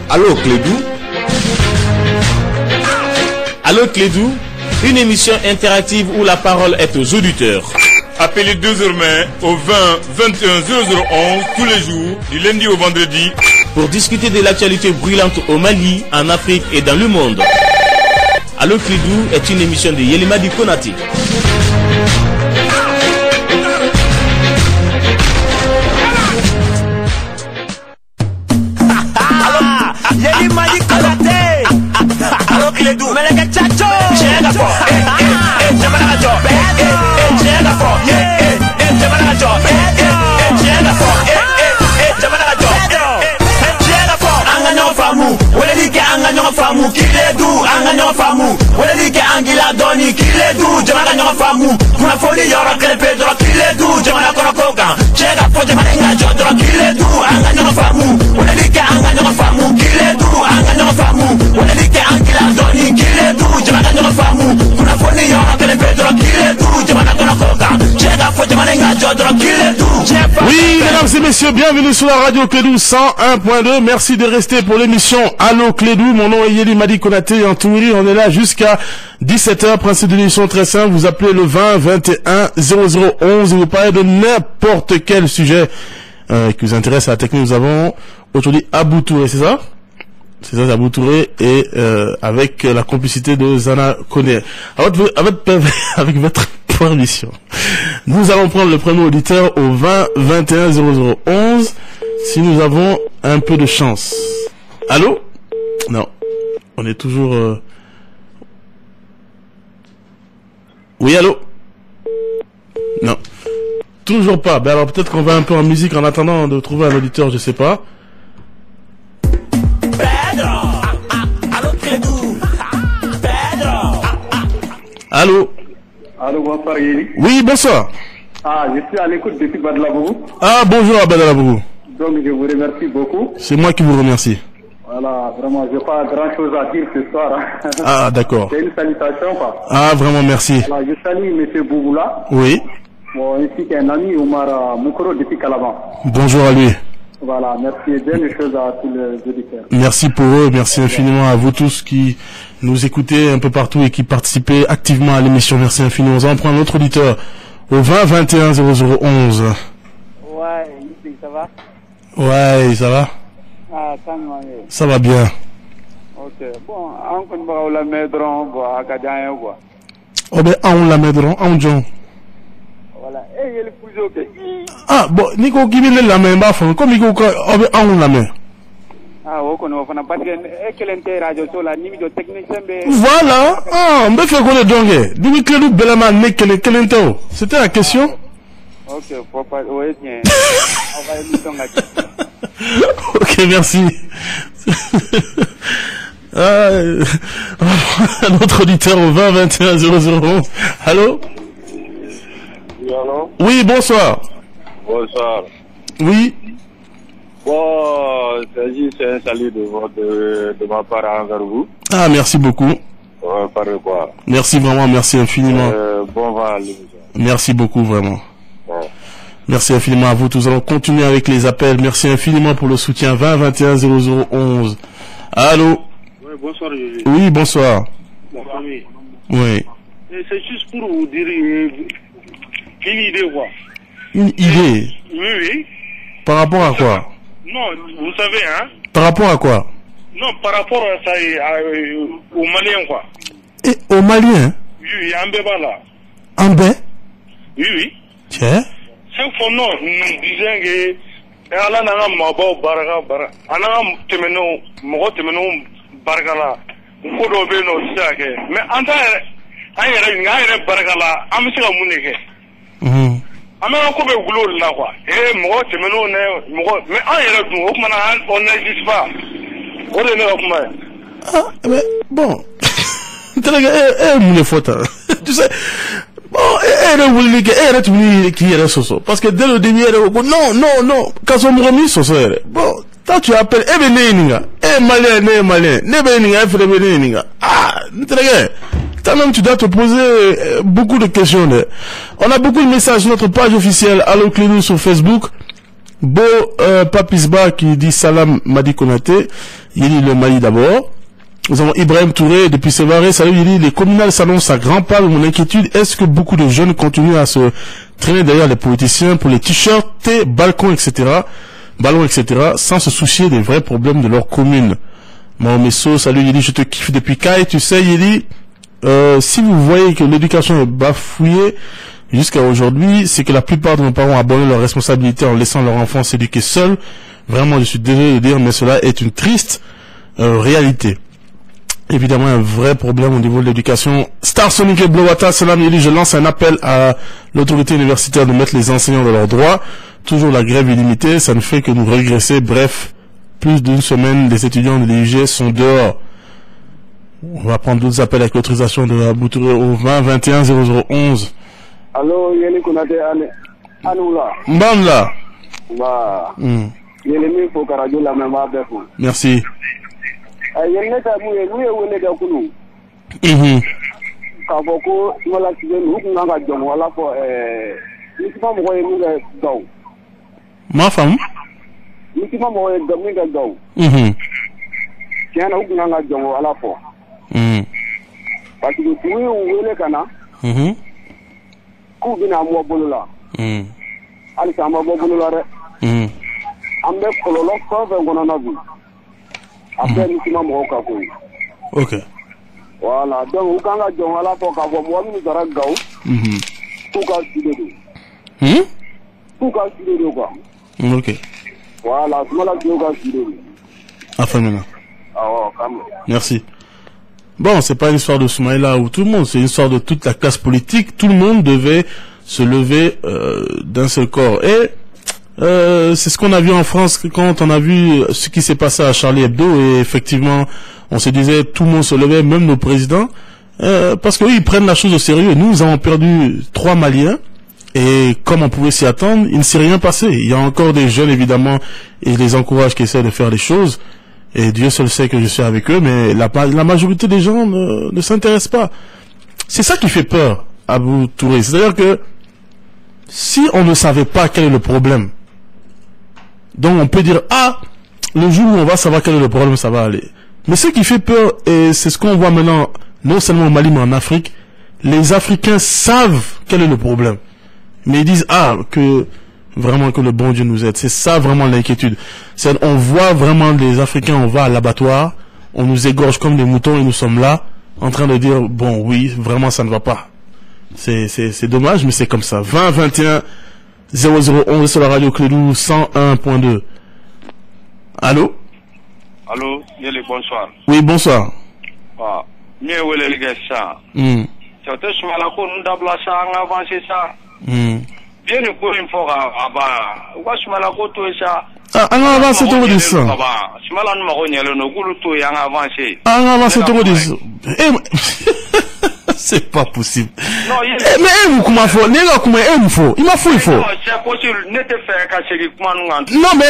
Allô Clédou. Allô Clédou, une émission interactive où la parole est aux auditeurs. Appelez désormais au 20 21 0011 tous les jours, du lundi au vendredi, pour discuter de l'actualité brûlante au Mali, en Afrique et dans le monde. Allô Clédou est une émission de Yelimadi Konati. Yelimadi Konate. Allô Clédou, Meleka Chacho. Chega fo. Jamana jo. Chega fo. Jamana jo. Chega fo. Jamana jo. Chega fo. Anganyo famu. Weleke anganyo famu. Kiledu anganyo famu. Weleke angila doni. Kiledu jamana nyo famu. Kuna foli yora krepe dro. Kiledu jamana kono koka. Chega fo jamana ngajo dro. Kiledu anganyo famu. Weleke anganyo famu. Kiledu anganyo famu. Weleke angila doni. Kiledu jamana nyo famu. Kuna foli yora krepe dro. Kiledu jamana kono koka. Chega fo jamana ngajo dro. Kiledu. Oui, mesdames et messieurs, bienvenue sur la radio Clédou 101.2. Merci de rester pour l'émission Allô Clédou. Mon nom est Yelimadi Konaté en Touri. On est là jusqu'à 17h. Principe de l'émission très simple. Vous appelez le 20 21 0011 et vous parlez de n'importe quel sujet qui vous intéresse à la technique. Nous avons aujourd'hui Abou Touré, c'est ça? C'est ça, Abou Touré, et avec la complicité de Zana Kone. Avec votre permission, nous allons prendre le premier auditeur au 20 21 0011 si nous avons un peu de chance. Allô? Non, on est toujours... Oui, allô? Non, toujours pas. Ben alors peut-être qu'on va un peu en musique en attendant de trouver un auditeur, je sais pas. Allô? Allô, bonsoir Yéli. Oui, bonsoir. Ah, je suis à l'écoute depuis Badlabougou. Ah, bonjour à Badlabougou. Donc je vous remercie beaucoup. C'est moi qui vous remercie. Voilà, vraiment, je n'ai pas grand chose à dire ce soir. Ah, d'accord. C'est une salutation, quoi. Ah, vraiment, merci. Voilà, je salue M. Bouboula. Oui. Bon, ainsi qu'un ami, Omar Moukoro, depuis Calaban. Bonjour à lui. Voilà, merci et bonne chose à tous les auditeurs. Merci pour eux, merci infiniment à vous tous qui nous écoutez un peu partout et qui participez activement à l'émission. Merci infiniment. On va en prendre un autre auditeur au 20 21 0011. Ouais, ça va? Ouais, ça va? Ah, ça va bien. Ok, bon, on la mettra, quoi. Oh ben, on la mettra, on John. Voilà, et il y a le pouzo. Ah, bon, Nico qui vient la main, bah, comme Nico, on la main. Ah, on a pas de radio sur la limite de technicien. Voilà, ah, on peut faire quoi de dongue? D'où que nous, Belaman, n'est qu'elle est c'était la question? Ok, faut pas, ouais, tiens. On va émission là. Ok, merci. Un autre auditeur au 20 21 0011. Allô? Oui, allô? Oui, bonsoir. Bonsoir. Oui. Bon, c'est un salut de ma part envers vous. Ah, merci beaucoup. Par quoi? Merci vraiment, merci infiniment. Bon vent à l'émission. Merci beaucoup, vraiment. Ouais. Merci infiniment à vous. Nous allons continuer avec les appels. Merci infiniment pour le soutien. 20 21 0011. Allô? Oui, bonsoir, Jésus. Oui, bonsoir. Ma famille. Oui. C'est juste pour vous dire une idée, quoi. Une idée? Oui, oui. Par rapport à quoi? Non, vous savez, hein? Par rapport à quoi? Non, par rapport à ça, aux Maliens, quoi. Et aux Maliens? Oui, en béba là. En bé? Oui, oui. Tiens. Chaque fois, non, nous disons que ala n'a pas mabo baraka. Ana temeno, mogo temeno baraka la. Ko do be no sake. Mais anta ayere ngayere baraka la. Amsi ka munike. Amena ko be gulo la quoi. Mogo temeno ne mogo mais ayere du o kuma na on n'existe pas. O de ne ko kuma. Ah, mais bon. Mon faute. Tu sais, bon, parce que dès le début, non, quand on me remet soso, bon, toi tu appelles, malien, malien, ah, Toi-même, tu dois te poser beaucoup de questions. On a beaucoup de messages sur notre page officielle Allo Clédou sur Facebook. Beau Papisba qui dit Salam Madi Konaté. Il dit le Mali d'abord. Nous avons Ibrahim Touré depuis Sévaré. Salut, il dit les communales s'annoncent à grands pas. Mon inquiétude, est-ce que beaucoup de jeunes continuent à se traîner derrière les politiciens pour les t-shirts, thé, balcons, etc., sans se soucier des vrais problèmes de leur commune. Mahomesso, salut, il dit je te kiffe depuis Kai. Tu sais, il dit si vous voyez que l'éducation est bafouillée jusqu'à aujourd'hui, c'est que la plupart de nos parents ont abandonné leurs responsabilités en laissant leurs enfants s'éduquer seuls. Vraiment, je suis désolé de dire, mais cela est une triste réalité. Évidemment, un vrai problème au niveau de l'éducation. Star Sonic et Blowata, salam, il dit je lance un appel à l'autorité universitaire de mettre les enseignants dans leurs droits. Toujours la grève illimitée, ça ne fait que nous régresser. Bref, plus d'une semaine, les étudiants de l'IUG sont dehors. On va prendre d'autres appels avec l'autorisation de Abou Touré au 20 21 0011. Allô, Yéli Konaté, Anoula. Mbanda. Bah. Yéli mi faut radio la même avec vous. Merci. Yéli neta mouye wele da kunu. Ka foko wala tigen hu nga ga jom wala ko ni ma mo ye mu ga daw. Ma femme. Ni ma mo ye mi ga daw. Tiana hu nga ga jom wala ko. Parce que tu wele kana. Ku bina mo bolola. Ali sama mo bolola re. Ambe kololo ko be ngona na bi. Après ni ma mo ka ko. OK. Voilà, donc u kanga jom wala ko ka bo mo mi dara gaw. Ku ka sidé. Ku ka sidé quoi. OK. Voilà, tu m'as dit ka sidé. Afamina. Ah, quand même. Merci. Bon, c'est pas une histoire de Soumaïla ou tout le monde, c'est une histoire de toute la classe politique. Tout le monde devait se lever d'un seul corps. Et c'est ce qu'on a vu en France quand on a vu ce qui s'est passé à Charlie Hebdo. Et effectivement, on se disait tout le monde se levait, même nos présidents, parce qu'eux ils prennent la chose au sérieux. Nous avons perdu 3 Maliens. Et comme on pouvait s'y attendre, il ne s'est rien passé. Il y a encore des jeunes évidemment, et je les encourage qui essaient de faire des choses. Et Dieu seul sait que je suis avec eux, mais la majorité des gens ne s'intéressent pas. C'est ça qui fait peur, Abou Touré. C'est-à-dire que si on ne savait pas quel est le problème, donc on peut dire, le jour où on va savoir quel est le problème, ça va aller. Mais ce qui fait peur, et c'est ce qu'on voit maintenant, non seulement au Mali, mais en Afrique, les Africains savent quel est le problème. Mais ils disent, que vraiment que le bon Dieu nous aide. C'est ça vraiment l'inquiétude. On voit vraiment les Africains, on va à l'abattoir, on nous égorge comme des moutons et nous sommes là, en train de dire, bon oui, vraiment ça ne va pas. C'est dommage, mais c'est comme ça. 20 21 0011 sur la radio Clédou 101.2. Allô? Allô, Yéli, bonsoir. Oui, bonsoir. Mieux où les gars ça. C'est tout ce mal à quoi nous d'abord ça en avancé ça. Bien le coup une fois quoi ce mal à quoi tout ça. En avancé tout de ça. Ce mal à nous marronner le nous goût tout en avancé. En avancé tout de ça. C'est pas possible. Non, mais vous comment faut? N'est pas comment il faut. Il m'a faut il faut. Non, c'est possible. Ne te fais qu'à ce qui comment nous. Non mais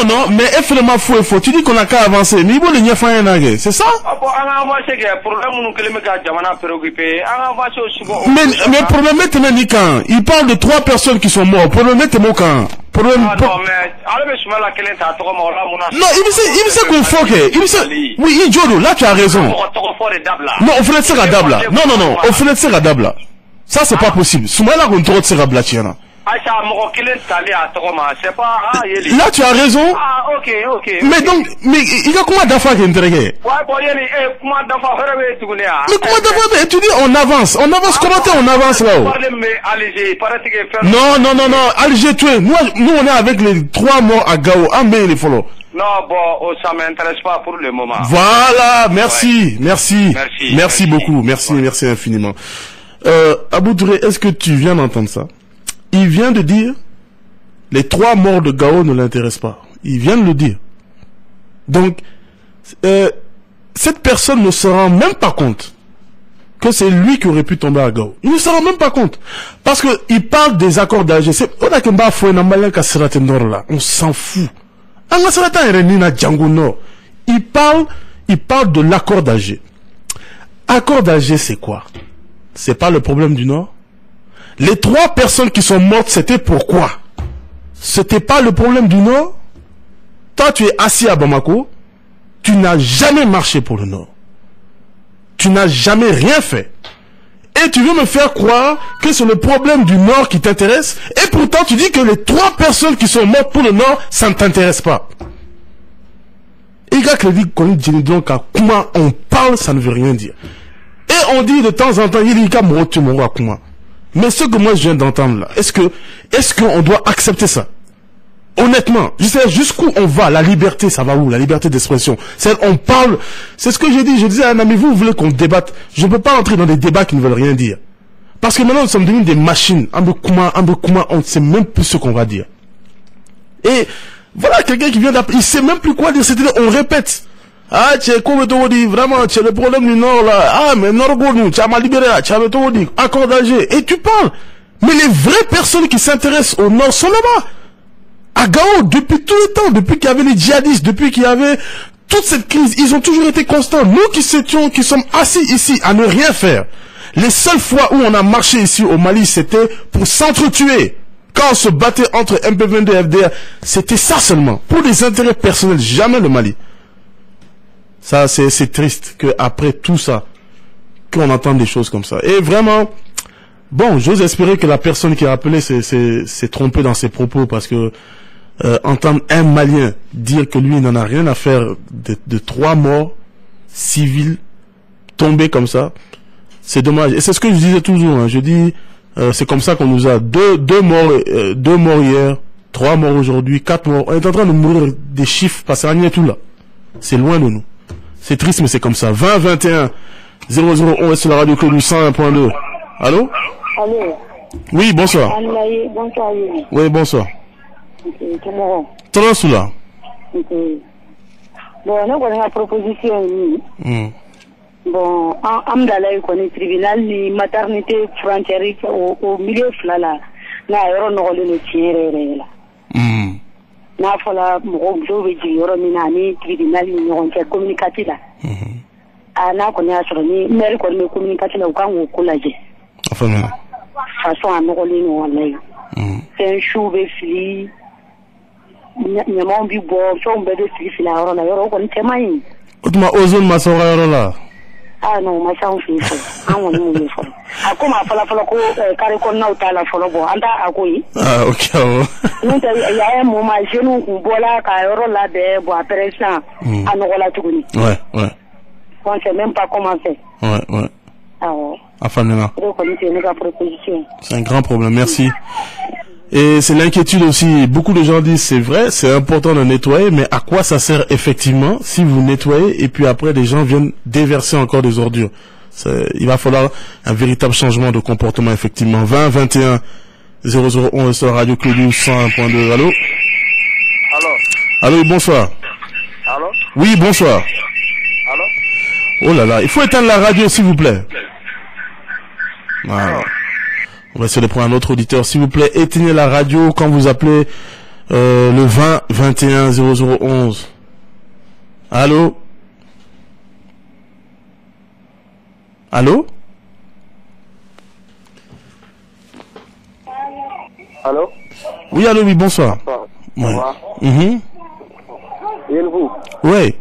non mais effectivement faut il faut. Tu dis qu'on a qu'à avancer. Mais il faut le nier faire un c'est ça? Ah bon, on a avancé que problème nous que les mecs à Jamana préoccupé. On a avancé aussi bon. Mais problème maintenant ni quand. Il parle de 3 personnes qui sont mortes. Problème maintenant quand. Problème. Non mais allez mais là quel est ta trop mort là mon. Non, il sait qu'on faut que. Il sait. Oui, Jodo, là tu as raison. Non, on fait le Dabla. Non, on fait le Dabla. Ça c'est pas possible. Soumaïla qu'on trouve le Dabla tiens. Là tu as raison. Ok. Mais donc, il y a comment d'affaires qui est intéressé? Mais comment d'affaires? Tu dis on avance. Comment on avance là-haut? Non. Alger tué. Nous on est avec les 3 morts à Gao. Les follow. Non, bon, ça m'intéresse pas pour le moment. Voilà, merci beaucoup, merci infiniment. Abou Touré, est-ce que tu viens d'entendre ça? Il vient de dire, les 3 morts de Gao ne l'intéressent pas. Il vient de le dire. Donc, cette personne ne se rend même pas compte que c'est lui qui aurait pu tomber à Gao. Il ne se rend même pas compte. Parce que il parle des accords d'Alger. On s'en fout. Il parle de l'accord d'Alger. Accord d'Alger, c'est quoi? C'est pas le problème du Nord? Les 3 personnes qui sont mortes, c'était pourquoi? C'était pas le problème du Nord? Toi, tu es assis à Bamako, tu n'as jamais marché pour le Nord. Tu n'as jamais rien fait. Et tu veux me faire croire que c'est le problème du Nord qui t'intéresse, et pourtant tu dis que les 3 personnes qui sont mortes pour le Nord, ça ne t'intéresse pas. Et gars, donc à comment on parle, ça ne veut rien dire. Et on dit de temps en temps, il y a comment. Mais ce que moi je viens d'entendre là, est-ce qu'on doit accepter ça? Honnêtement, je sais jusqu'où on va, la liberté, ça va où? La liberté d'expression. On parle, c'est ce que j'ai dit, je disais à un ami, vous voulez qu'on débatte, je ne peux pas entrer dans des débats qui ne veulent rien dire. Parce que maintenant nous sommes devenus des machines, on ne sait même plus ce qu'on va dire. Et voilà quelqu'un qui vient d'appeler, il sait même plus quoi dire, c'est-à-dire on répète. Ah, tu es comme tu dis, vraiment, tu es le problème du Nord là. Ah, mais Nord-Gonou, tu as mal libéré, tu as dit, accord d'Alger. Et tu parles. Mais les vraies personnes qui s'intéressent au Nord sont là-bas. À Gao, depuis tout le temps, depuis qu'il y avait les djihadistes, depuis qu'il y avait toute cette crise, ils ont toujours été constants. Nous qui sommes assis ici à ne rien faire. Les seules fois où on a marché ici au Mali, c'était pour s'entretuer. Quand on se battait entre MP22 et FDR, c'était ça seulement. Pour des intérêts personnels, jamais le Mali. Ça, c'est triste qu'après tout ça, qu'on entende des choses comme ça. Et vraiment, bon, j'ose espérer que la personne qui a appelé s'est trompée dans ses propos, parce que entendre un Malien dire que lui n'en a rien à faire de 3 morts civils tombés comme ça, c'est dommage. Et c'est ce que je disais toujours, hein. Je dis, c'est comme ça qu'on nous a deux morts hier, 3 morts aujourd'hui, 4 morts. On est en train de mourir des chiffres parce qu'on y est tout là. C'est loin de nous. C'est triste, mais c'est comme ça. 20 21 0011 sur la radio Clé du 101.2. Allô? Allô? Oui, bonsoir. Bonsoir. Oui, bonsoir. Trop là. Bon, on a une proposition. Bon, amdala est tribunal ni maternité frontière au milieu là. Na yoro no le tiere là. Na fola mo go ji yoro ni tribunal ni on fait communicatif là. Ana ko nya so ni mer ko ni communicatif là ko ngo kulaje. Enfin. Façon à no le no wallahi. C'est un chou be fli. Nyama bi bo so mbe de fli la yoro na yoro ko ni temai. Otuma ozone masora yoro la. Ah non, ma chance fifo. Ah on nous le fait. Akoma fala ko kare ko na utala folo bo anda akoyi. Ah OK. Nous il y a un moment jeune ku bola ka yoro la de bo après ça anogola tukuni. Ouais. On sait même pas comment faire. Ouais. Ah ouais. Afamena. Proposition. C'est un grand problème, merci. Et c'est l'inquiétude aussi. Beaucoup de gens disent c'est vrai, c'est important de nettoyer, mais à quoi ça sert effectivement si vous nettoyez et puis après des gens viennent déverser encore des ordures? Il va falloir un véritable changement de comportement effectivement. 20 21 0011 sur Radio Clé du 101.2. Allô? Allô, bonsoir. Allô? Oui, bonsoir. Allô? Oh là là, il faut éteindre la radio s'il vous plaît. Voilà. On va essayer de prendre un autre auditeur. S'il vous plaît, éteignez la radio quand vous appelez le 20 21 0011. Allô? Allô? Allô? Oui, allô, oui, bonsoir. Bonsoir. Ouais. Et vous? Oui.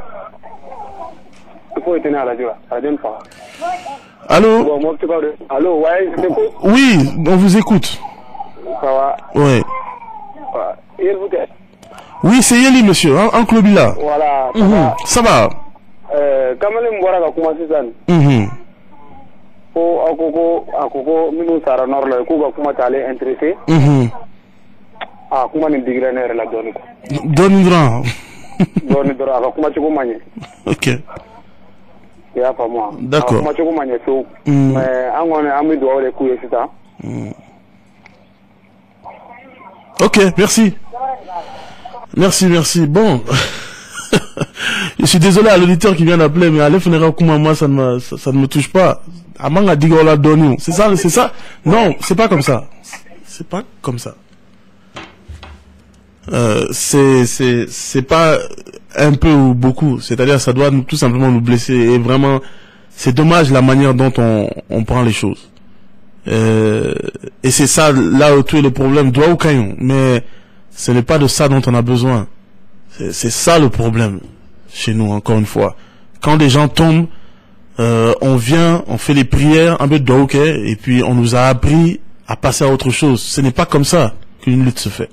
Il faut éteindre la radio. Ça donne pas. Allô? Bon, moi, allô, ouais, je t'écoute. Oui, on vous écoute. Ça va? Oui. Et vous êtes? Oui, c'est Yeli, monsieur, hein, en Clobila. Voilà. Ça va? Comment les m'voira va commencer ça? Akoko, minu sara nord la, ko va commencer à aller intéressé. Ah, comment ne digrener la donne? Donne grand. Donne dra, va commencer comment manier? Ok. Ya pas moi. D'accord. Comment tu commences so? Mais on a mis doigt les couilles c'est ça. Ok, merci. Merci. Bon. Je suis désolé à l'auditeur qui vient d'appeler, mais à l'effet comment moi ça ne me touche pas. Amanga digola donu. C'est ça? Non, c'est pas comme ça. C'est pas comme ça. C'est pas un peu ou beaucoup. C'est-à-dire, ça doit tout simplement nous blesser. Et vraiment, c'est dommage la manière dont on prend les choses. Et c'est ça, là où tout est le problème, doigt ou caillon. Mais ce n'est pas de ça dont on a besoin. C'est ça le problème chez nous, encore une fois. Quand des gens tombent, on vient, on fait les prières, un peu de doigt au caillon, et puis on nous a appris à passer à autre chose. Ce n'est pas comme ça qu'une lutte se fait.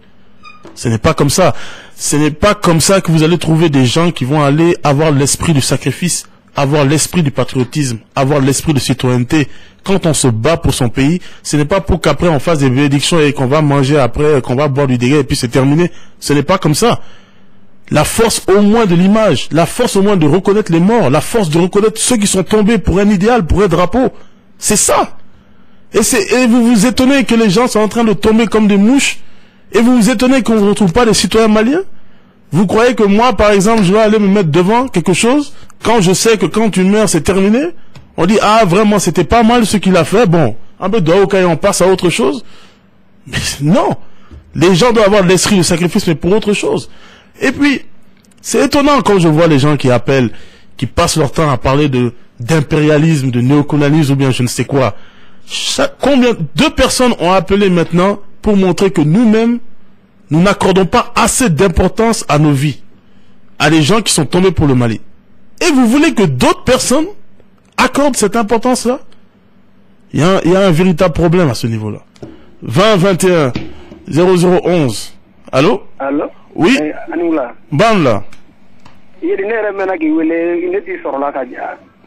Ce n'est pas comme ça. Ce n'est pas comme ça que vous allez trouver des gens qui vont aller avoir l'esprit du sacrifice, avoir l'esprit du patriotisme, avoir l'esprit de citoyenneté. Quand on se bat pour son pays, ce n'est pas pour qu'après on fasse des bénédictions et qu'on va manger après, qu'on va boire du dégât et puis c'est terminé. Ce n'est pas comme ça. La force au moins de l'image, la force au moins de reconnaître les morts, la force de reconnaître ceux qui sont tombés pour un idéal, pour un drapeau. C'est ça. Et vous vous étonnez que les gens sont en train de tomber comme des mouches, et vous vous étonnez qu'on ne retrouve pas des citoyens maliens. Vous croyez que moi, par exemple, je vais aller me mettre devant quelque chose, quand je sais que quand tu meurs, c'est terminé? On dit, ah, vraiment, c'était pas mal ce qu'il a fait, bon, un peu de haut on passe à autre chose. Mais non. Les gens doivent avoir l'esprit de sacrifice, mais pour autre chose. Et puis, c'est étonnant quand je vois les gens qui appellent, qui passent leur temps à parler d'impérialisme, de néocolonialisme ou bien je ne sais quoi. Combien, 2 personnes ont appelé maintenant pour montrer que nous-mêmes, nous n'accordons pas assez d'importance à nos vies, à des gens qui sont tombés pour le Mali. Et vous voulez que d'autres personnes accordent cette importance-là? Il y a un véritable problème à ce niveau-là. 20 21 0011. Allô? Allô? Oui? Banla.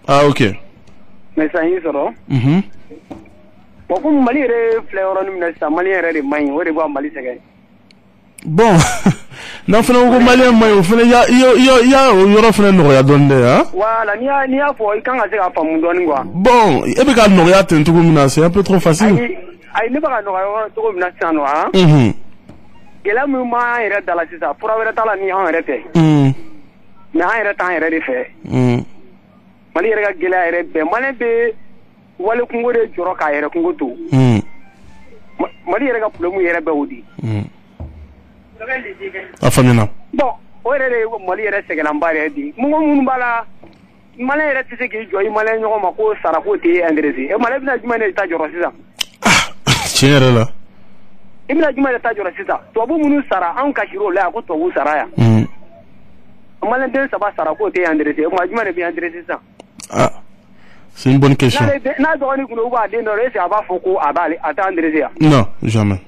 Ah, ok. Mais ça y est, bon, non, fana ko malien mayo fana ya yoro fana no ya donde hein. Voilà, ni a fo ikanga se ka famu doni quoi. Bon, e be ka no ya tentu ko mina, c'est un peu trop facile. Ai ne ba ka no ya to ko mina sano hein. Gela mu ma ira dala sisa, pura wera tala ni han rete. Na han rete han rete fe. Mali ira ga gela ira be mane be wale kungo de joro ka ira kungo to. Mali ira ga problème ira be wodi. Afamina. Bon, o yɛrɛ de Mali yɛrɛ sɛgɛnba yɛrɛ di. Mun b'a la, Malien yɛrɛ tɛ se k'i jɔ i Malien ɲɔgɔn ma ko sara ko t'e intéressé. E Malien bɛna jumɛn de ta jɔrɔ sisan? Tiɲɛ yɛrɛ la. I bɛna jumɛn de ta jɔrɔ sisan? Tubabu minnu sara, anw kasir'o la yan ko tubabu sara yan. Malien den 3 sara ko t'e intéressé. O ma jumɛn de b'i intéressé sisan? Ah, c'est une bonne question. N'a dɔgɔnin kun do ou b'a den dɔ est-ce a b'a fɔ ko a t'a intéressé yan? Non, jamais.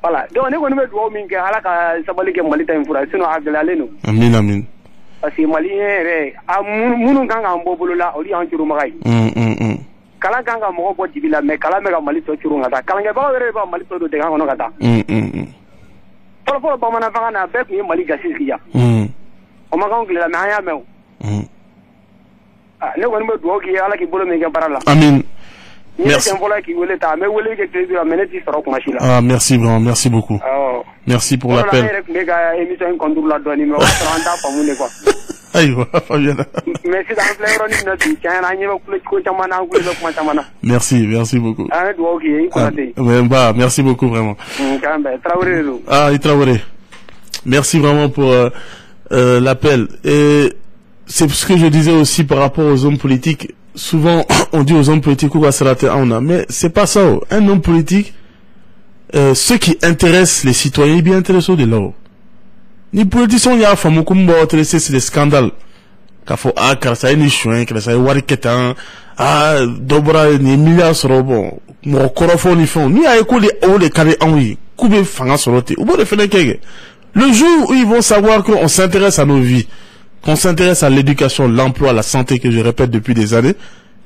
Voilà, donc ne kɔni bɛ dugawu min kɛ Ala ka sabali kɛ Mali ta in fura sinon a gɛlɛyalen don. Amin amin. Parce que Malien yɛrɛ minnu kan k'an bɔ bolo la olu y'an curumaga ye. Kalan kan ka mɔgɔ bɔ dibi la mais kalan bɛ ka Mali tɔ curun ka taa kalankɛbagaw yɛrɛ de b'a Mali tɔ don dingɛ kɔnɔ ka taa. Fɔlɔfɔlɔ bamananfanga na bɛɛ tun ye Mali gasi sigi yan. O ma k'anw tilela mais an y'a mɛn o. Ne kɔni bɛ dugawu k'i ye Ala k'i bolo min kɛ baara la. Amin. Merci. Ah, merci vraiment, merci beaucoup. Merci pour l'appel. Merci, merci beaucoup. Merci beaucoup vraiment. Ah, Traoré. Merci vraiment pour l'appel. Et c'est ce que je disais aussi par rapport aux hommes politiques. Souvent, on dit aux hommes politiques qu'on va se rater mais c'est pas ça. Un homme politique, ce qui intéresse les citoyens, il est bien intéressé de là. Les politiciens, il y a fameux comme intéressé, c'est des scandales. Qu'il faut car ça ni chouin, que ça wariketan, dobra ni milliards sur bon, mon corofon ni fond, ni à écouter les carrés en oui, couper fanga sur l'autre. Ou bon de faire le jour où ils vont savoir qu'on s'intéresse à nos vies, qu'on s'intéresse à l'éducation, l'emploi, la santé, que je répète depuis des années,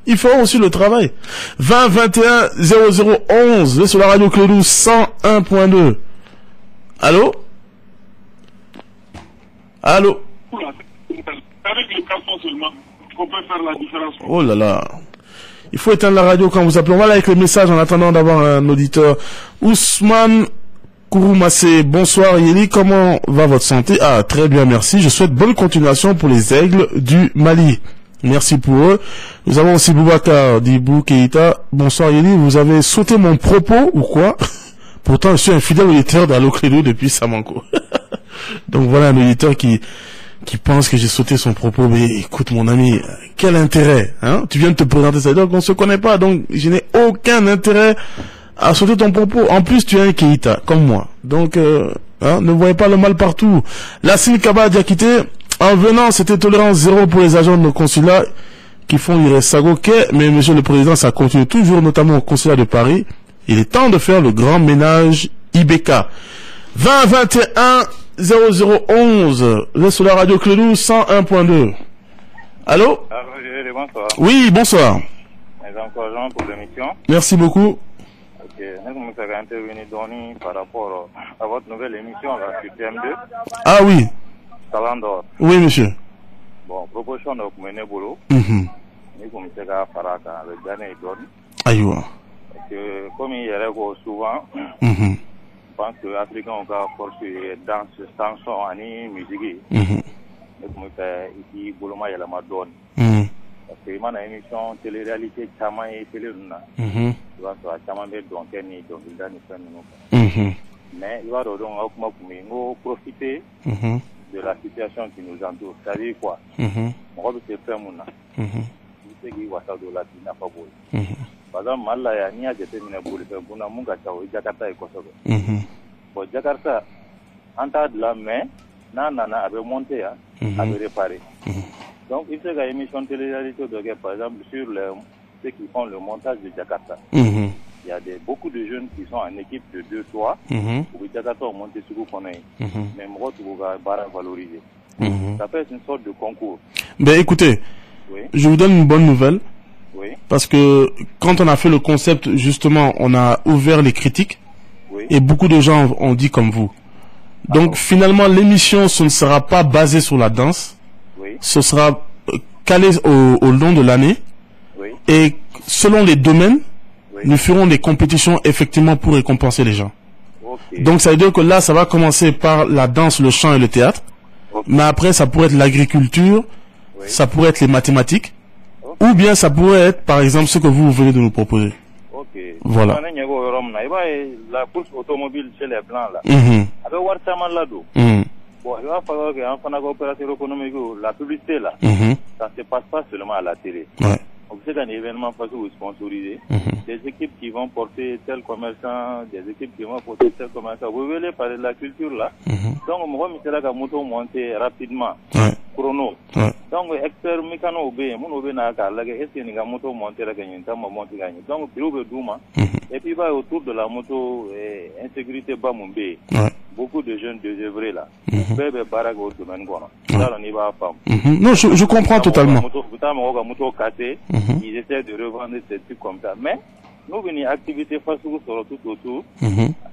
ils feront aussi le travail. 20 21 0011, sur la radio Clédou 101.2. Allô? Allô? Avec le carton seulement, on peut faire la différence. Oh là là. Il faut éteindre la radio quand vous appelez. On va aller avec les messages en attendant d'avoir un auditeur. Ousmane Kouroumassé, bonsoir Yéli, comment va votre santé? Ah, très bien, merci. Je souhaite bonne continuation pour les aigles du Mali. Merci pour eux. Nous avons aussi Boubacar Dibou Keïta. Bonsoir Yéli, vous avez sauté mon propos ou quoi? Pourtant, je suis un fidèle auditeur d'Allo Clédou depuis Samanko. Donc voilà un auditeur qui qui pense que j'ai sauté son propos. Mais écoute mon ami, quel intérêt, hein? Tu viens de te présenter, ça veut dire qu'on se connaît pas, donc je n'ai aucun intérêt à sauter ton propos. En plus, tu es un Keïta, comme moi. Donc, ne voyez pas le mal partout. Lassine Kaba a déjà quitté. En venant, c'était tolérance zéro pour les agents de nos consulats qui font Iresago. Mais monsieur le président, ça continue toujours, notamment au consulat de Paris. Il est temps de faire le grand ménage IBK. 20 21 0011. Le sur la radio Clédou 101.2. Allô? Bonsoir. Oui, bonsoir. Encore Jean pour l'émission. Merci beaucoup. Ok, nous sommes intervenir par rapport à votre nouvelle émission là, sur TM2. Ah oui. Talandor. Oui, monsieur. Bon, proposition de mener boulot. Nous sommes Faraka, le dernier donne. Aïwa. Parce que comme il y a souvent, je pense que les Africains ont poursuivi dans ce chanson et musique. Nous sommes ici, Bouloma y a la Madone. Parce que mon émission télé-réalité, Chama et Télé-Luna. Tu vois, ça Chama de Donkeni, Donkildani, mais il va donc profiter de la situation qui nous entoure. C'est-à-dire quoi? On va se faire mon âme. C'est qui va s'en donner la pas beau. Par exemple, Malaya, ni a déterminé pour le faire, pour la Munga Chao, Jakarta et Kosovo. Pour Jakarta, en tas de la main, Nana avait monté, avait réparé. Donc, il y a une émission de télé-réalité, par exemple, sur ceux qui font le montage de Jakarta. Il y a beaucoup de jeunes qui sont en équipe de 2-3 pour Jakarta monter sur le connaît. Mais moi, tu vas valoriser. Ça peut être une sorte de concours. Ben écoutez, je vous donne une bonne nouvelle. Parce que quand on a fait le concept, justement, on a ouvert les critiques et beaucoup de gens ont dit comme vous. Donc finalement, l'émission, ce ne sera pas basé sur la danse. Ce sera calé au long de l'année. Et selon les domaines, nous ferons des compétitions effectivement pour récompenser les gens. Donc ça veut dire que là, ça va commencer par la danse, le chant et le théâtre. Mais après, ça pourrait être l'agriculture, ça pourrait être les mathématiques, ou bien ça pourrait être, par exemple, ce que vous venez de nous proposer. Voilà. La course automobile chez les Blancs, là. Bon, il va falloir qu'en fin d'opération économique, la publicité, là, ça ne se passe pas seulement à la télé. C'est un événement parce que vous sponsorisez. Des équipes qui vont porter tel commerçant, des équipes qui vont porter tel commerçant. Vous voulez parler de la culture là. Donc, moi, je suis là qu'à monter rapidement. Chrono. Donc, expert mécano obé, mon obé n'a qu'à la est-ce qu'il y a moto monter la gagne, tant monter gagne. Donc, bureau de Douma. Et puis, va autour de la moto, insécurité bas mon bé. Beaucoup de jeunes désœuvrés là. Bébé baraque au domaine quoi. Ça, on y va à femme. Non, je comprends totalement. Ils essaient de revendre ces trucs comme ça. Mais, nous, une activité face sur tout autour,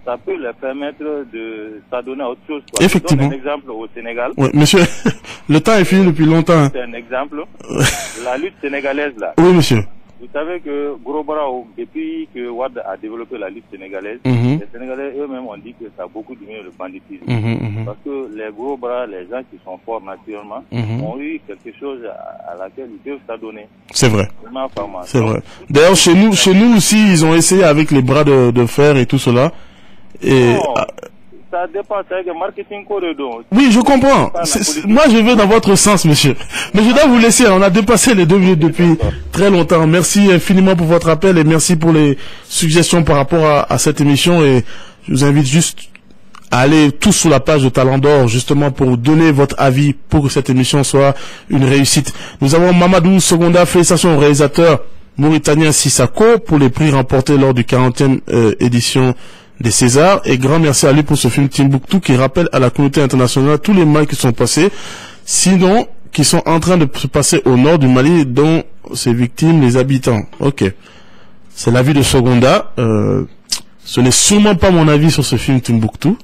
ça peut leur permettre de s'adonner à autre chose. Quoi. Effectivement. Je donne un exemple au Sénégal. Oui, monsieur, le temps est fini depuis longtemps. C'est un exemple. La lutte sénégalaise là. Oui, monsieur. Vous savez que Gros Bras, depuis que Wad a développé la lutte sénégalaise, les Sénégalais eux-mêmes ont dit que ça a beaucoup diminué le banditisme. Parce que les Gros Bras, les gens qui sont forts naturellement, ont eu quelque chose à laquelle ils peuvent s'adonner. C'est vrai. C'est vrai. D'ailleurs, chez nous aussi, ils ont essayé avec les bras de fer et tout cela. Et ça dépasse avec le marketing corridor. Oui, je comprends. Moi, je vais dans votre sens, monsieur. Mais je dois vous laisser. On a dépassé les 2 minutes depuis très longtemps. Merci infiniment pour votre appel et merci pour les suggestions par rapport à cette émission. Et je vous invite juste à aller tous sur la page de Talent d'Or, justement, pour donner votre avis pour que cette émission soit une réussite. Nous avons Mamadou Segonda, félicitations au réalisateur mauritanien Sissako pour les prix remportés lors du 40e édition des Césars, et grand merci à lui pour ce film Timbuktu qui rappelle à la communauté internationale tous les mal qui sont passés, sinon qui sont en train de se passer au nord du Mali, dont ces victimes, les habitants. Ok, c'est l'avis de Segonda. Ce n'est sûrement pas mon avis sur ce film Timbuktu.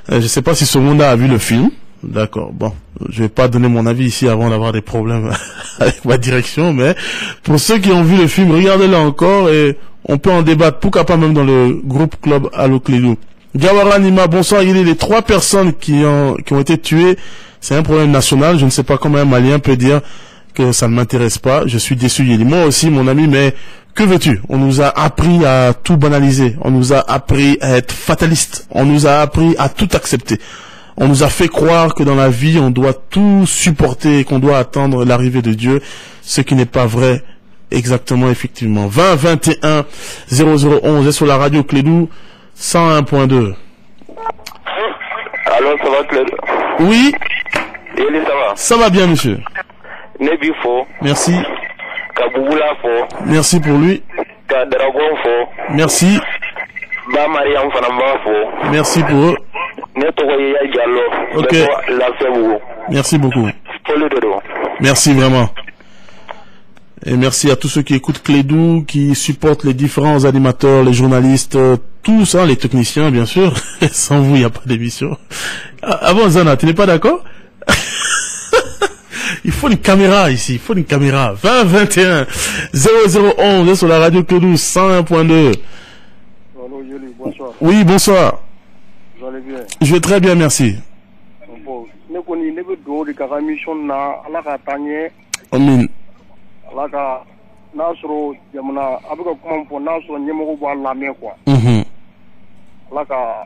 Je sais pas si Segonda a vu le film. D'accord, bon, je vais pas donner mon avis ici avant d'avoir des problèmes avec ma direction, mais pour ceux qui ont vu le film, regardez-le encore et on peut en débattre, pourquoi pas même dans le groupe club Allo Clédou. Gawara Nima, bonsoir, il y a les 3 personnes qui ont été tuées, c'est un problème national, je ne sais pas comment un Malien peut dire que ça ne m'intéresse pas, je suis déçu, il dit moi aussi mon ami, mais que veux-tu? On nous a appris à tout banaliser, on nous a appris à être fataliste, on nous a appris à tout accepter. On nous a fait croire que dans la vie, on doit tout supporter, qu'on doit attendre l'arrivée de Dieu, ce qui n'est pas vrai. Exactement, effectivement. 20 21 0011 et sur la radio Clédou 101.2. Allô, ça va Clédou? Oui. Ça va? Ça va bien, monsieur. Nebifo. Merci. Kabouboula fo. Merci pour lui. Kadragon fo. Merci. Ba Mariam Fanamba fo. Merci pour eux. Netoya Diallo. Ok. Merci beaucoup. Merci vraiment. Et merci à tous ceux qui écoutent Clédou, qui supportent les différents animateurs, les journalistes, tous, hein, les techniciens, bien sûr. Sans vous, il n'y a pas d'émission. Ah bon, Zana, tu n'es pas d'accord? Il faut une caméra ici, il faut une caméra. 20 21 0011 sur la radio Clédou 101.2. Allô, Yoli, bonsoir. Oui, bonsoir. Vous allez bien? Je vais très bien, merci. Bon, ne connais pas de mission na ala ka tanye. Amin. Ala ka nasro jamana abuka kuma fo nasro nyemo ko ala me quoi. Ala ka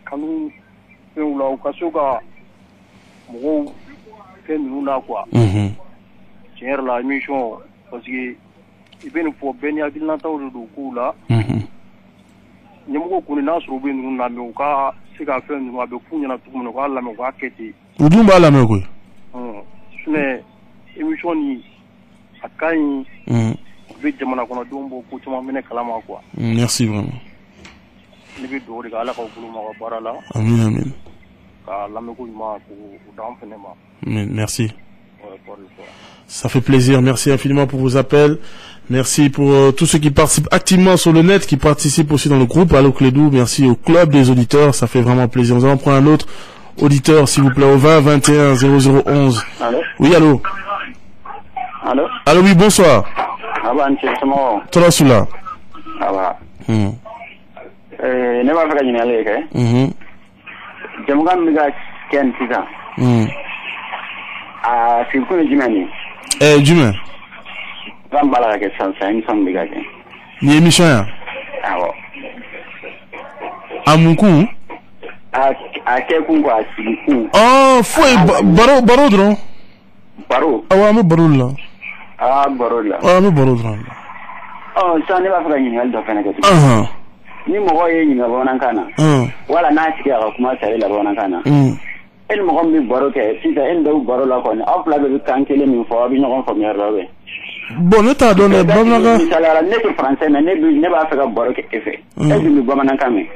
kanu pe ula ka soka mo ke nuna quoi. Tiens la mission parce que ibn fo ben ya dilna tawdu du kula. Nyemo ko ni nasro be nuna me ka sika fe nuna be kunya na tukuno ko ala me ko aketi. Udumba ala me ko. Sune émission ni akai be jamana kono dombo ko tuma mene kalama quoi. Merci vraiment. Ni be do de ala ko buluma ko barala. Amin amin. Ka lame ko ma ko dan fenema. Merci. Ça fait plaisir. Merci infiniment pour vos appels. Merci pour tous ceux qui participent activement sur le net, qui participent aussi dans le groupe Allo Clédou. Merci au club des auditeurs. Ça fait vraiment plaisir. Nous allons prendre un autre auditeur, s'il vous plaît, au 20 21 0011. Allô? Oui, allô? Allô? Allô, oui, bonsoir. Ah bah, c'est moi. Toi, celui-là. Ah bah. Ne va faire une allée, hein? J'aime quand même que Ken Tita. Ah, c'est quoi le Jimani? Jimmy. Rambala que ça, c'est une somme de gars. Ni émission. Ah bon. Amuku? À quel coup, quoi, c'est coup. Oh, fouet, baro, dron. Baro? Ah ouais, mais baro là. Ah, baro là. Ah, mais baro dron. Oh, ça ne va faire une allée de Fenêtre. Ni mo ye ni ngabo nankana wala na tike ga kuma sai la bona kana el mo gombi baro ke sita en do baro la ko ni afla be kankele mi fo bi ngon ko mer robe bon état donné bamnaga sala ne ko français mais ne ba fa ga baro ke efe e bi bo manan kame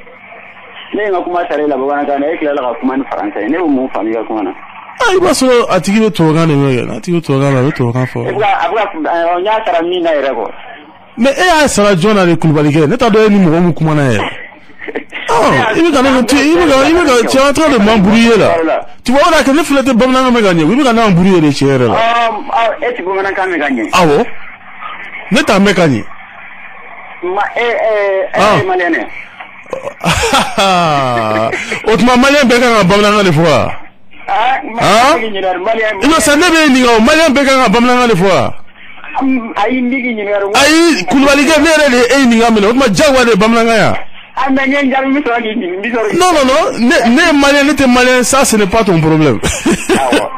ne nga kuma sai la bona kana e kila la kuma ni français ne mo fa mi ga kuma na ai ba so atigi be to ga ne me na atigi to ga la to ga fo abga nya tara mi na ire ko mais et ça John avec Koulibaly n'est pas donné numéro ou comment là il veut gagner tu es en train de m'embrouiller là tu vois là que ne faut pas bonne me gagner il veut gagner embrouiller les chers là et tu peux me gagner ah bon ne t'as pas gagné malien autrement malien béga bamlanga des fois il va s'en aller ni malien béga bamlanga des fois ayi ndigi nyimero ayi Koulibaly ke mere le ni ngamelo ma jagwa de bamlanga ya amenya njabi mi so ngi non ne malien n'était malien ça ce n'est pas ton problème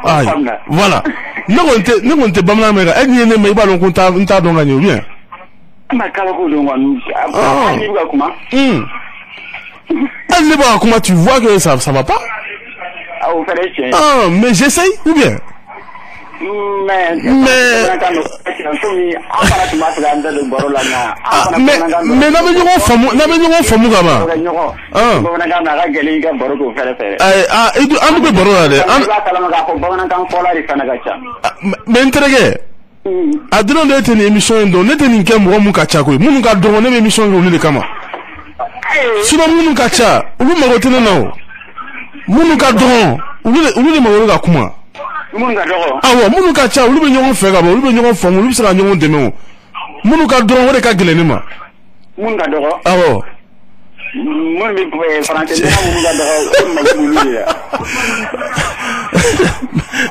aïe voilà ne gonte bamlanga mega e ni ne me ba lon konta nta don gagner bien ma kala ko don wan ani ba kuma elle ne va comment tu vois que ça va pas mais j'essaye ou bien mais na me nyo famu kama anu be baro la de mais entregue adino de tene émission ndo ne tene nke mo mu ka cha ko mu ka do ne émission ndo le kama sino mu ka cha ulu mago tene na mu ka do ulu mago ka kuma awo munu ka cha ulu be nyon fe ga bo ulu be nyon fo ulu sira nyon deme o munu ka dron wore ka gelene ma munu ka dogo awo munu be français munu ka dogo ma bulu ya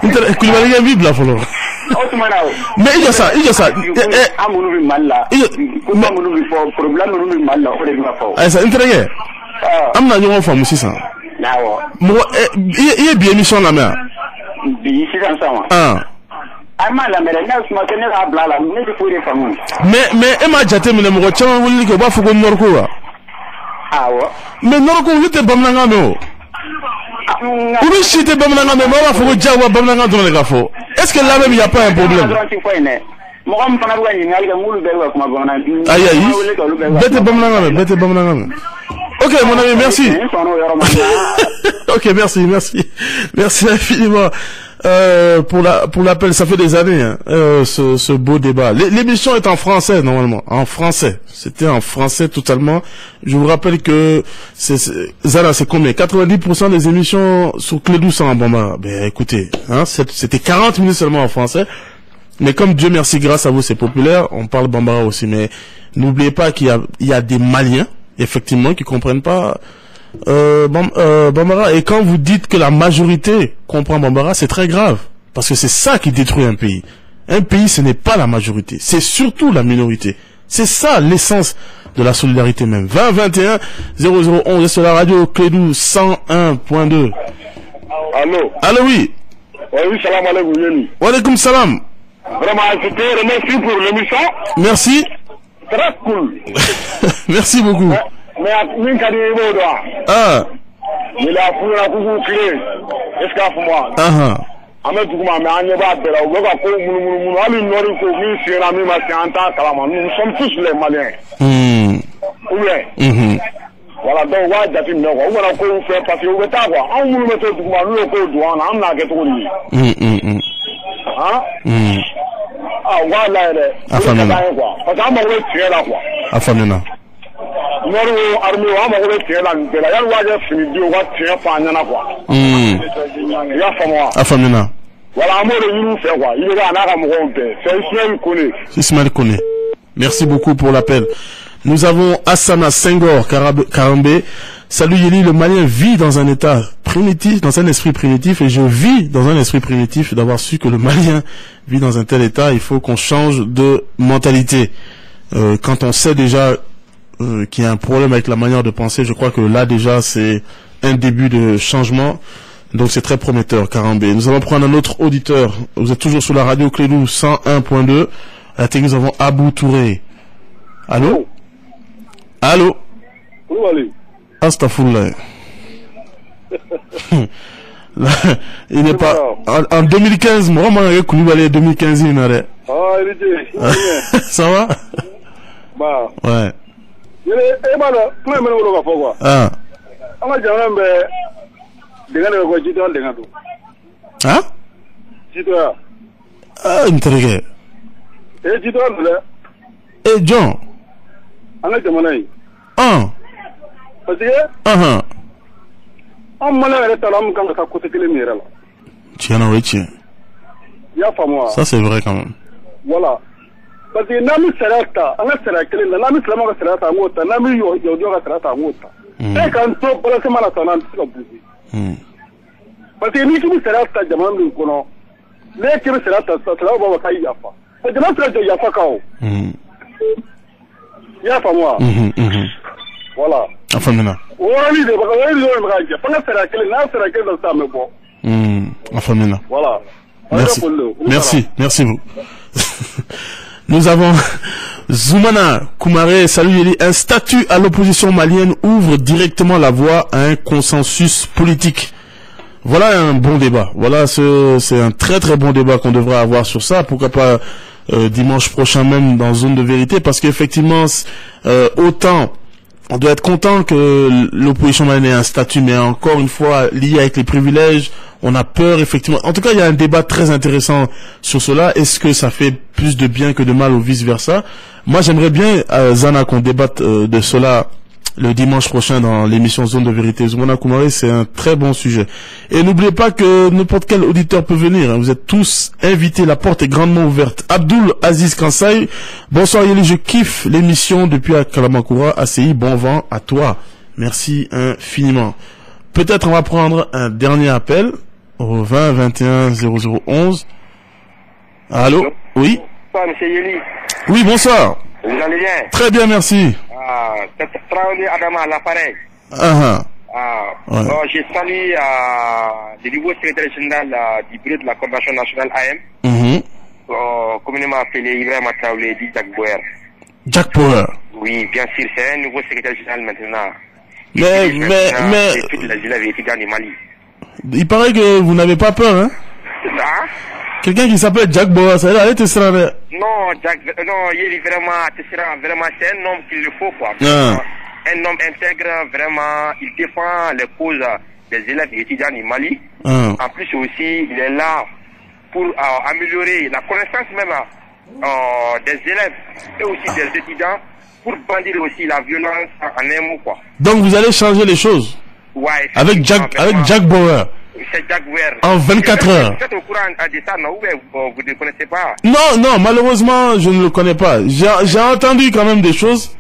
inter Koulibaly ya bibla folo mais il y a ça amunu bi malla ko amunu bi problème munu bi malla o de bi ma fo ay ça intergue amna nyon fo mu 600 Nawo. Mo il est bien émission la mère. Bi si ça sama. Ama la mère na suma tene la blala, ne di furi famu. Mais e ma jate me mo chama wuli ko ba fugo norko wa. Awo. Mais norko wite bamnanga no. Ou si te bamnanga me ba fugo jawa bamnanga do le gafo. Est-ce que là même il y a pas un problème? Aïe aïe. Bete bamnanga me. Ok mon ami, merci. Ok, merci infiniment pour l'appel. Ça fait des années ce beau débat. L'émission est en français normalement, en français. C'était en français totalement. Je vous rappelle que Zana, c'est combien? 90% des émissions sur Clédou sont en Bambara. Ben écoutez, c'était 40 minutes seulement en français. Mais comme Dieu merci, grâce à vous, c'est populaire, on parle Bambara aussi. Mais n'oubliez pas qu'il y a des Maliens, effectivement, qui comprennent pas Bambara. Et quand vous dites que la majorité comprend Bambara, c'est très grave. Parce que c'est ça qui détruit un pays. Un pays, ce n'est pas la majorité. C'est surtout la minorité. C'est ça l'essence de la solidarité même. 20 21 0011 sur la radio Clédou 101.2. Allô, oui. Oui, salam alaikum, Yeni. Wa alaikum salam. Vraiment, je te remercie pour l'émission. Merci. Très cool. Merci beaucoup. Mais min kadi bo do. Il a pour la coucou clé. Est-ce que pour moi? Ame duguma me anye ba bela o ga ko munu ali nori ko mi sira mi ma santa kalama. Nous sommes tous les Maliens. Oui. Voilà, donc wa jati me ko wona ko fait parce que o beta quoi. An munu me to duguma lu ko do an am na ke to ni. Wa la re. Afamina. Parce que am wo tirer la quoi. Afamina. Nori armi wa ma wo tirer la bela ya wa je fini di o wa tirer pa nyana quoi. Ya famo. Afamina. Voilà, amour de nous fait quoi. Il est là, on a un c'est Ismaël Koné. Merci beaucoup pour l'appel. Nous avons Hassana Senghor Karambé. Salut Yeli, le Malien vit dans un état primitif, dans un esprit primitif, et je vis dans un esprit primitif d'avoir su que le Malien vit dans un tel état. Il faut qu'on change de mentalité. Quand on sait déjà qu'il y a un problème avec la manière de penser, je crois que là déjà c'est un début de changement. Donc c'est très prometteur, Karambé. Nous allons prendre un autre auditeur. Vous êtes toujours sur la radio Clédou 101.2. À la technique, nous avons Abou Touré. Allô? Allô? Astaghfirullah. Il n'est pas... En 2015, moi, je suis 2015, il n'arrête. Ça va? Bah. Ouais. Hein? Intrigué. John. Parce que ça c'est vrai quand même. Voilà. Parce que Nami Serata, on a Serata, Nami Slama Serata, Nami Yoga Serata, et quand on peut se malater, parce que nous sommes Serata, Jaman Kono, les qui Serata, Salava Kayafa. C'est de l'autre de Yafakao. Yafa moi. Voilà. Afamina. Afamina. Voilà. Merci vous. Nous avons Zoumana Koumaré, salut Yeli. Un statut à l'opposition malienne ouvre directement la voie à un consensus politique. Voilà un bon débat. Voilà, c'est un très très bon débat qu'on devrait avoir sur ça. Pourquoi pas dimanche prochain même dans Zone de Vérité, parce qu'effectivement, autant on doit être content que l'opposition malienne ait un statut, mais encore une fois, lié avec les privilèges, on a peur, effectivement. En tout cas, il y a un débat très intéressant sur cela. Est-ce que ça fait plus de bien que de mal ou vice-versa? Moi, j'aimerais bien, Zana, qu'on débatte de cela le dimanche prochain dans l'émission Zone de Vérité. Zoumana Koumaré, c'est un très bon sujet. Et n'oubliez pas que n'importe quel auditeur peut venir. Hein. Vous êtes tous invités. La porte est grandement ouverte. Abdoul Aziz Kansai. Bonsoir Yeli, je kiffe l'émission depuis à Kalamakura. ACI, bon vent à toi. Merci infiniment. Peut-être on va prendre un dernier appel au 20 21 0011. Allô? Oui? Bonsoir, monsieur Yeli. Oui, bonsoir. Vous allez bien? Très bien, merci. C'est Traoré Adama à l'appareil. J'ai salué le nouveau secrétaire général du bureau de la coordination nationale AM, communément appelé Ibrahim Traoré, dit Jack Bauer. Jack Bauer. Oui, bien sûr, c'est un nouveau secrétaire général maintenant. Mais toute la élèves étudiants du Mali. Il paraît que vous n'avez pas peur, hein? Ça? Quelqu'un qui s'appelle Jack Bauer, ça va être ça. Non, Jack, non, il est vraiment, c'est un homme qu'il le faut, quoi. Un homme intègre, vraiment, il défend les causes des élèves et étudiants du Mali. En plus aussi, il est là pour améliorer la connaissance même des élèves et aussi des étudiants pour bandir aussi la violence en un mot, quoi. Donc vous allez changer les choses? Ouais. Avec Jack Bauer. C'est Jack Bauer. En 24 heures. Vous êtes au courant de ça, non? Vous ne connaissez pas? Non, malheureusement, je ne le connais pas. J'ai entendu quand même des choses.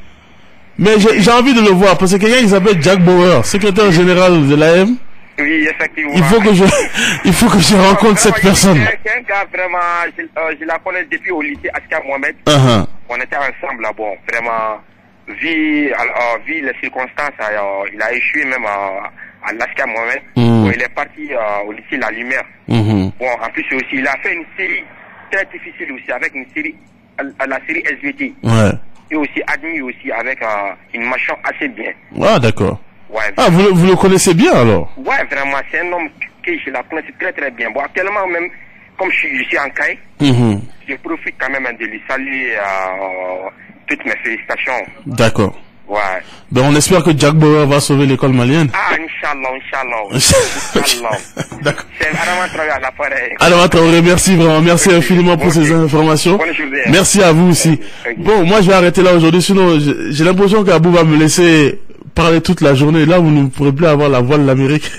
Mais j'ai envie de le voir, parce que quelqu'un qui s'appelle Jack Bauer, secrétaire général de l'AM. Oui, effectivement. Il faut que je rencontre cette personne. C'est un gars vraiment, je la connais depuis au lycée Aska Mohamed. On était ensemble là, bon, vraiment, vu les circonstances, il a échoué même à l'Aska Mohamed. Bon, il est parti au lycée La Lumière. Bon, en plus aussi, il a fait une série très difficile aussi, avec une série, la série SVT. Ouais. Et aussi admis aussi avec une mention assez bien. Ah, d'accord. Ouais, ah, vous le connaissez bien alors? Ouais, vraiment, c'est un homme que je la connais très très bien. Bon, actuellement même, comme je suis en Caille, je profite quand même de lui saluer toutes mes félicitations. D'accord. Ouais. Ben on espère que Jack Bauer va sauver l'école malienne. Ah, Inch'Allah. D'accord. C'est vraiment Traoré à l'appareil. Alors Traoré, merci vraiment, merci infiniment pour ces informations. Merci à vous aussi. Bon, moi je vais arrêter là aujourd'hui, sinon j'ai l'impression qu'Abou va me laisser parler toute la journée. Là, vous ne pourrez plus avoir la voix de l'Amérique.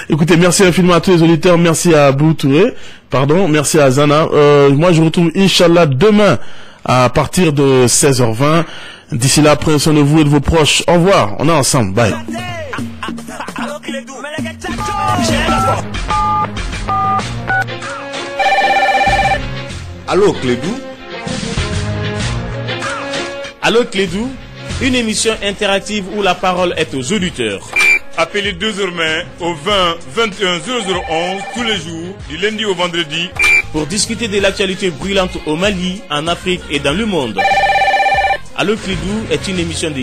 Écoutez, merci infiniment à tous les auditeurs, merci à Abou Touré, merci à Zana. Moi je vous retrouve Inch'Allah demain à partir de 16h20. D'ici là, prenez soin de vous et de vos proches. Au revoir, on est ensemble, bye. Allô Clédou. Allô Clédou, une émission interactive où la parole est aux auditeurs. Appelez désormais au 20 21 0011 tous les jours, du lundi au vendredi, pour discuter de l'actualité brûlante au Mali, en Afrique et dans le monde. Allô Clédou est une émission de